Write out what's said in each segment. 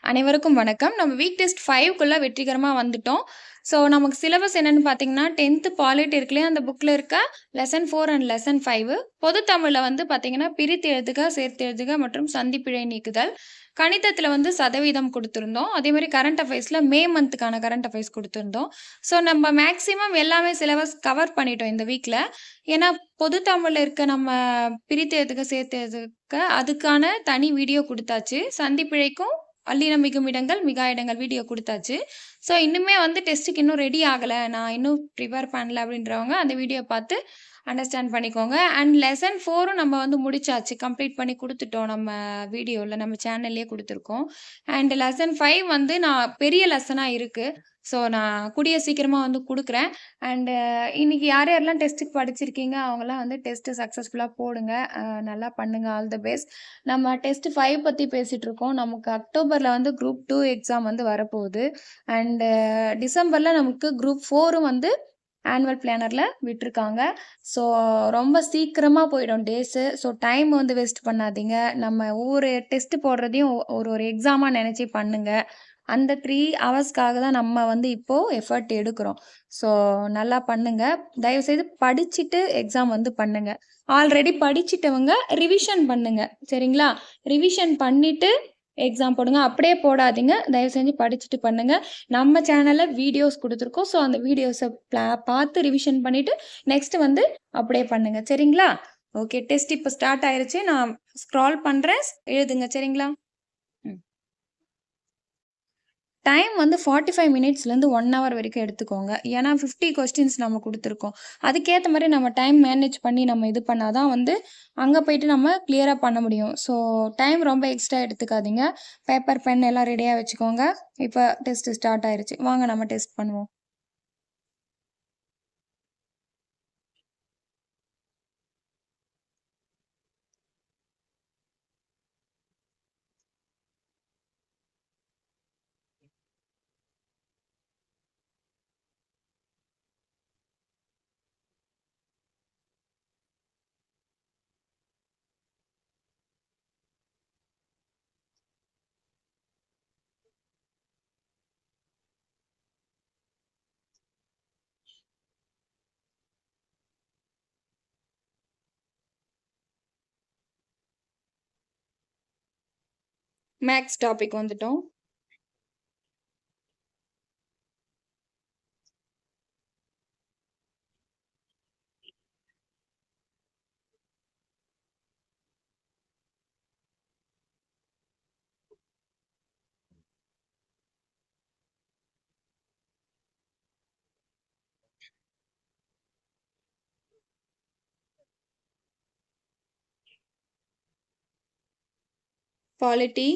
அனைவருக்கும் வணக்கம். நம்ம வீக் டெஸ்ட் 5க்குள்ள வெற்றிகரமா வந்துட்டோம். ஸோ, நமக்கு சிலபஸ் என்னன்னு பார்த்தீங்கன்னா, 10த் பாலிட்டி இருக்குல்லையா, அந்த புக்ல இருக்க லெசன் 4 அண்ட் லெசன் 5 பொது தமிழ்ல வந்து பார்த்தீங்கன்னா, பிரித்து எழுதுக, சேர்த்து எழுதுக மற்றும் சந்திப்பிழை நீக்குதல். கணிதத்தில வந்து சதவீதம் குடுத்திருந்தோம். அதேமாரி கரண்ட் அஃபேர்ஸ்ல மே மந்த்துக்கான கரண்ட் அஃபேர்ஸ் குடுத்திருந்தோம். ஸோ, நம்ம மேக்ஸிமம் எல்லாமே சிலபஸ் கவர் பண்ணிட்டோம் இந்த வீக்ல. ஏன்னா, பொது தமிழ்ல இருக்க நம்ம பிரித்து எழுதுக, சேர்த்து எழுதுக அதுக்கான தனி வீடியோ குடுத்தாச்சு. சந்திப்பிழைக்கும் "அள்ளின மிகும் இடங்கள், மிகா இடங்கள்" வீடியோ குடுத்தாச்சு. ஸோ, இன்னுமே வந்து டெஸ்ட்டுக்கு இன்னும் ரெடி ஆகல. நான் இன்னும் ப்ரிப்பேர் பண்ணல அப்படின்றவங்க அந்த வீடியோ பார்த்து அண்டர்ஸ்டாண்ட் பண்ணிக்கோங்க. அண்ட் லெசன் 4ம் நம்ம வந்து முடிச்சாச்சு. கம்ப்ளீட் பண்ணி குடுத்துட்டோம் நம்ம வீடியோல. நம்ம சேனல்லயே குடுத்துருக்கோம். அண்ட் லெசன் 5 வந்து நான் பெரிய லெசனா இருக்கு. ஸோ, நான் கூடிய சீக்கிரமா வந்து குடுக்குறேன். அண்ட் இன்னைக்கு யார் யாரெல்லாம் டெஸ்ட்டுக்கு படிச்சிருக்கீங்க, அவங்கலாம் வந்து டெஸ்ட்டு சக்ஸஸ்ஃபுல்லா போடுங்க. நல்லா பண்ணுங்க. All the best. நம்ம டெஸ்ட் 5 பத்தி பேசிட்டு இருக்கோம். நமக்கு அக்டோபர்ல வந்து குரூப் 2 எக்ஸாம் வந்து வரப்போகுது. அண்ட் டிசம்பர்ல நமக்கு குரூப் 4ம் வந்து ஆனுவல் பிளானர்ல விட்டுருக்காங்க. ஸோ, ரொம்ப சீக்கிரமா போயிடும் டேஸு. ஸோ, டைம் வந்து வேஸ்ட் பண்ணாதீங்க. நம்ம ஒவ்வொரு டெஸ்ட் போடுறதையும் ஒரு ஒரு எக்ஸாமா நெனச்சு பண்ணுங்க. அந்த 3 ஹவர்ஸ்க்காக தான் நம்ம வந்து இப்போ எஃபோர்ட் எடுக்கிறோம். ஸோ, நல்லா பண்ணுங்க. தயவுசெய்து படிச்சுட்டு எக்ஸாம் வந்து பண்ணுங்க. ஆல்ரெடி படிச்சிட்டவங்க ரிவிஷன் பண்ணுங்க. சரிங்களா? ரிவிஷன் பண்ணிட்டு எக்ஸாம் போடுங்க. அப்படியே போடாதீங்க. தயவு செஞ்சு படிச்சுட்டு பண்ணுங்க. நம்ம சேனல்ல வீடியோஸ் குடுத்துருக்கோம். ஸோ, அந்த வீடியோஸ பார்த்து ரிவிஷன் பண்ணிட்டு, நெக்ஸ்ட் வந்து அப்படியே பண்ணுங்க. சரிங்களா? ஓகே. டெஸ்ட் இப்ப ஸ்டார்ட் ஆயிருச்சு. நான் ஸ்க்ரால் பண்றேன். எழுதுங்க. சரிங்களா? ம். டைம் வந்து 45 மினிட்ஸ்லேருந்து 1 ஹவர் வரைக்கும் எடுத்துக்கோங்க. ஏன்னா 50 கொஸ்டின்ஸ் நம்ம குடுத்துருக்கோம். அதுக்கேத்த மாரி நம்ம டைம் மேனேஜ் பண்ணி நம்ம இது பண்ணா தான் வந்து, அங்க போயிட்டு நம்ம கிளியரா பண்ண முடியும். ஸோ, டைம் ரொம்ப எக்ஸ்ட்ரா எடுத்துக்காதீங்க. பேப்பர், பென் எல்லாம் ரெடியா வச்சுக்கோங்க. இப்ப டெஸ்ட் ஸ்டார்ட் ஆயிருச்சு. வாங்க நம்ம டெஸ்ட் பண்ணுவோம். மேத்ஸ் டாபிக் வந்துட்டோம். பாலிட்டி,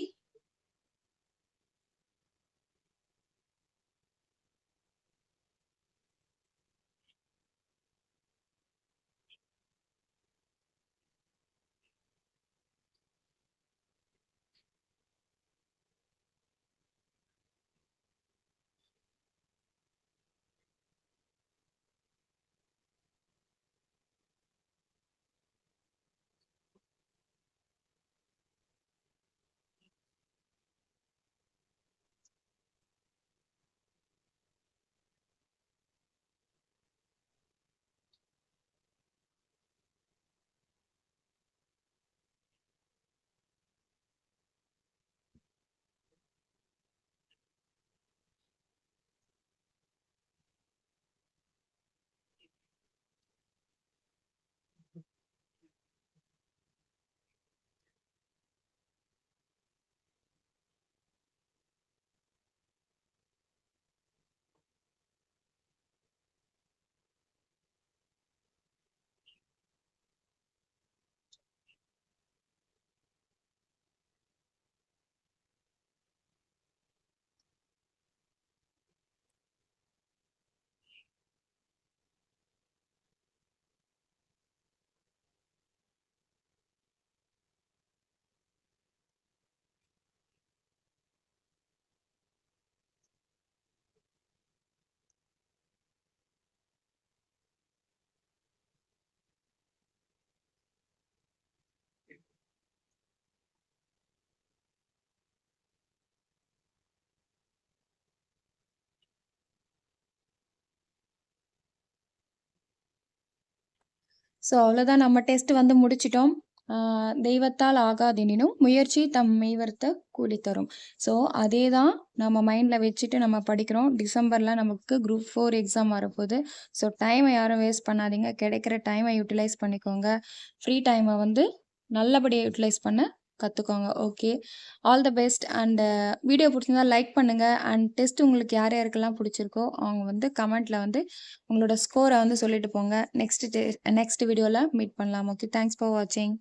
ஸோ அவ்வளோதான் நம்ம டெஸ்ட் வந்து முடிச்சுட்டோம். தெய்வத்தால் ஆகாதெனினும் முயற்சி தம் மெய்வருத்த கூலி தரும். ஸோ அதே தான் நம்ம மைண்ட்ல வச்சுட்டு நம்ம படிக்கிறோம். டிசம்பர்ல நமக்கு குரூப் 4 எக்ஸாம் வரப்போகுது. ஸோ டைமை யாரும் வேஸ்ட் பண்ணாதீங்க. கிடைக்கிற டைமை யூட்டிலைஸ் பண்ணிக்கோங்க. ஃப்ரீ டைமை வந்து நல்லபடியா யூட்டிலைஸ் பண்ண கத்துக்கோங்க. Okay. All the best and video பிடிச்சிருந்தா லைக் பண்ணுங்க. அண்ட் டெஸ்ட் உங்களுக்கு யார் யாருக்கெல்லாம் பிடிச்சிருக்கோ அவங்க வந்து கமெண்ட்ல வந்து உங்களோட ஸ்கோரை வந்து சொல்லிட்டு போங்க. நெக்ஸ்ட் வீடியோல மீட் பண்ணலாம். ஓகே. தேங்க்ஸ் ஃபார் வாட்சிங்.